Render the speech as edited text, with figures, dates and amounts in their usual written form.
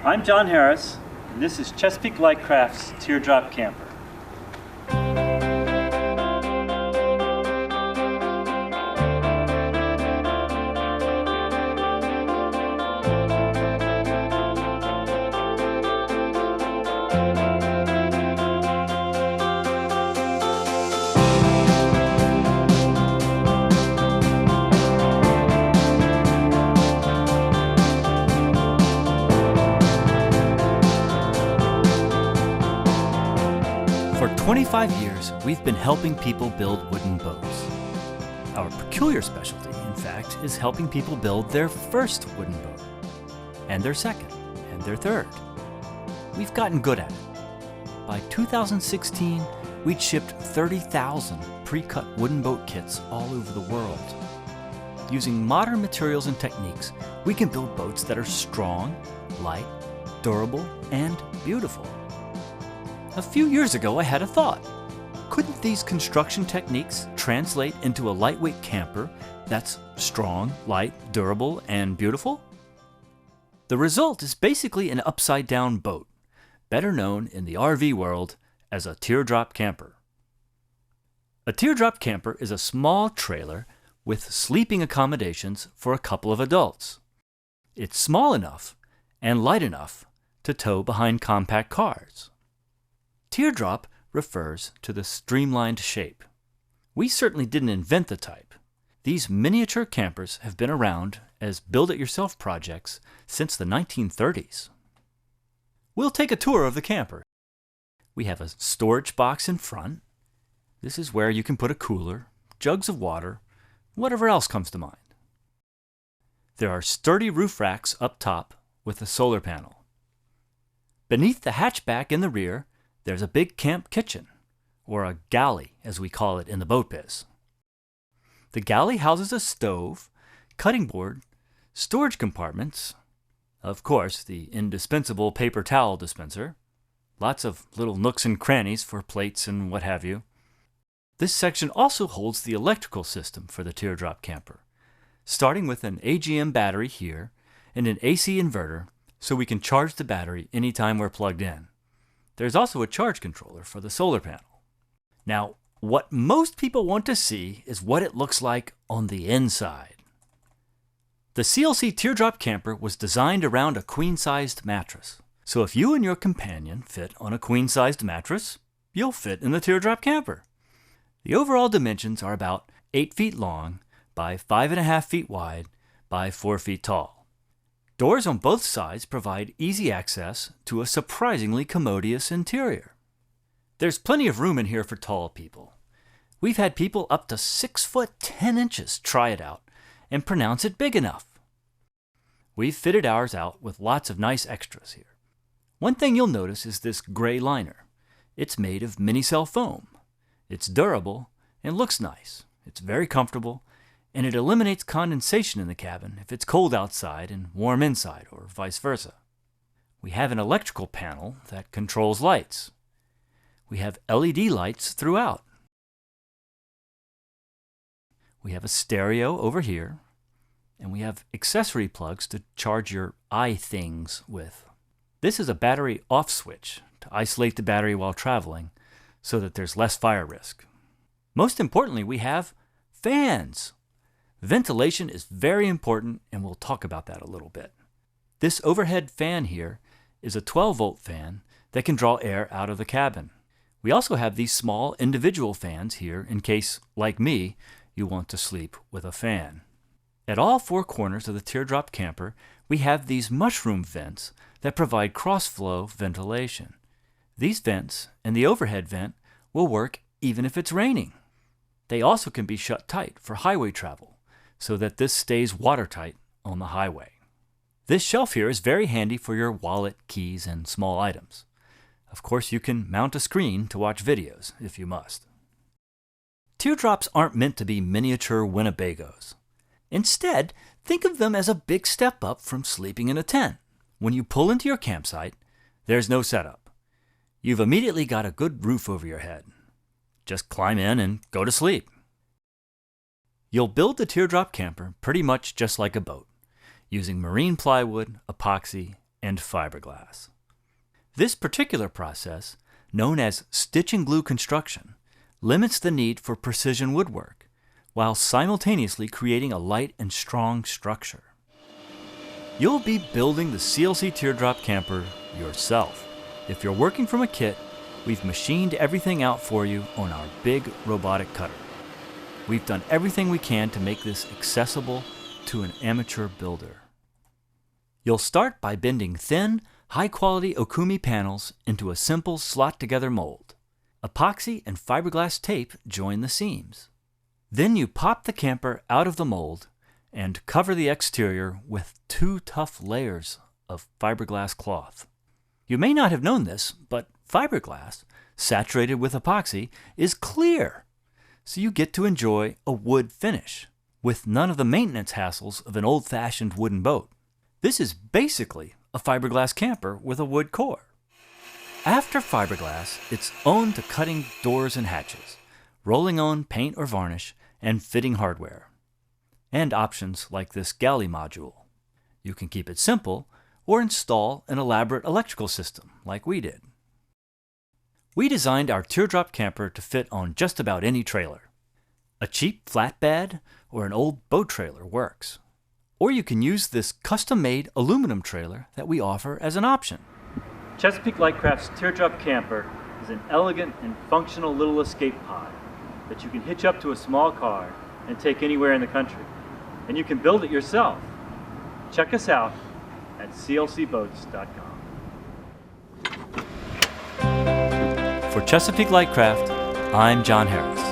I'm John Harris, and this is Chesapeake Lightcraft's Teardrop Camper. For 25 years, we've been helping people build wooden boats. Our peculiar specialty, in fact, is helping people build their first wooden boat, and their second, and their third. We've gotten good at it. By 2016, we'd shipped 30,000 pre-cut wooden boat kits all over the world. Using modern materials and techniques, we can build boats that are strong, light, durable, and beautiful. A few years ago, I had a thought. Couldn't these construction techniques translate into a lightweight camper that's strong, light, durable, and beautiful? The result is basically an upside-down boat, better known in the RV world as a teardrop camper. A teardrop camper is a small trailer with sleeping accommodations for a couple of adults. It's small enough and light enough to tow behind compact cars. Teardrop refers to the streamlined shape. We certainly didn't invent the type. These miniature campers have been around as build-it-yourself projects since the 1930s. We'll take a tour of the camper. We have a storage box in front. This is where you can put a cooler, jugs of water, whatever else comes to mind. There are sturdy roof racks up top with a solar panel. Beneath the hatchback in the rear, there's a big camp kitchen, or a galley as we call it in the boat biz. The galley houses a stove, cutting board, storage compartments, of course the indispensable paper towel dispenser, lots of little nooks and crannies for plates and what have you. This section also holds the electrical system for the teardrop camper, starting with an AGM battery here and an AC inverter so we can charge the battery anytime we're plugged in. There's also a charge controller for the solar panel. Now, what most people want to see is what it looks like on the inside. The CLC Teardrop Camper was designed around a queen-sized mattress. So if you and your companion fit on a queen-sized mattress, you'll fit in the Teardrop Camper. The overall dimensions are about 8 feet long by 5.5 feet wide by 4 feet tall. Doors on both sides provide easy access to a surprisingly commodious interior. There's plenty of room in here for tall people. We've had people up to 6 foot 10 inches try it out and pronounce it big enough. We've fitted ours out with lots of nice extras here. One thing you'll notice is this gray liner. It's made of mini-cell foam. It's durable and looks nice. It's very comfortable, and it eliminates condensation in the cabin if it's cold outside and warm inside, or vice versa. We have an electrical panel that controls lights. We have LED lights throughout. We have a stereo over here, and we have accessory plugs to charge your iThings with. This is a battery off switch to isolate the battery while traveling so that there's less fire risk. Most importantly, we have fans. Ventilation is very important, and we'll talk about that a little bit. This overhead fan here is a 12-volt fan that can draw air out of the cabin. We also have these small individual fans here in case, like me, you want to sleep with a fan. At all 4 corners of the Teardrop Camper, we have these mushroom vents that provide cross-flow ventilation. These vents and the overhead vent will work even if it's raining. They also can be shut tight for highway travel, so that this stays watertight on the highway. This shelf here is very handy for your wallet, keys, and small items. Of course, you can mount a screen to watch videos if you must. Teardrops aren't meant to be miniature Winnebagos. Instead, think of them as a big step up from sleeping in a tent. When you pull into your campsite, there's no setup. You've immediately got a good roof over your head. Just climb in and go to sleep. You'll build the Teardrop Camper pretty much just like a boat, using marine plywood, epoxy, and fiberglass. This particular process, known as stitch and glue construction, limits the need for precision woodwork, while simultaneously creating a light and strong structure. You'll be building the CLC Teardrop camper yourself. If you're working from a kit, we've machined everything out for you on our big robotic cutter. We've done everything we can to make this accessible to an amateur builder. You'll start by bending thin, high-quality Okumi panels into a simple slot-together mold. Epoxy and fiberglass tape join the seams. Then you pop the camper out of the mold and cover the exterior with 2 tough layers of fiberglass cloth. You may not have known this, but fiberglass, saturated with epoxy, is clear, so you get to enjoy a wood finish, with none of the maintenance hassles of an old-fashioned wooden boat. This is basically a fiberglass camper with a wood core. After fiberglass, it's on to cutting doors and hatches, rolling on paint or varnish, and fitting hardware. And options like this galley module. You can keep it simple or install an elaborate electrical system like we did. We designed our Teardrop camper to fit on just about any trailer. A cheap flatbed or an old boat trailer works. Or you can use this custom-made aluminum trailer that we offer as an option. Chesapeake Lightcraft's Teardrop camper is an elegant and functional little escape pod that you can hitch up to a small car and take anywhere in the country. And you can build it yourself. Check us out at clcboats.com. For Chesapeake Lightcraft, I'm John Harris.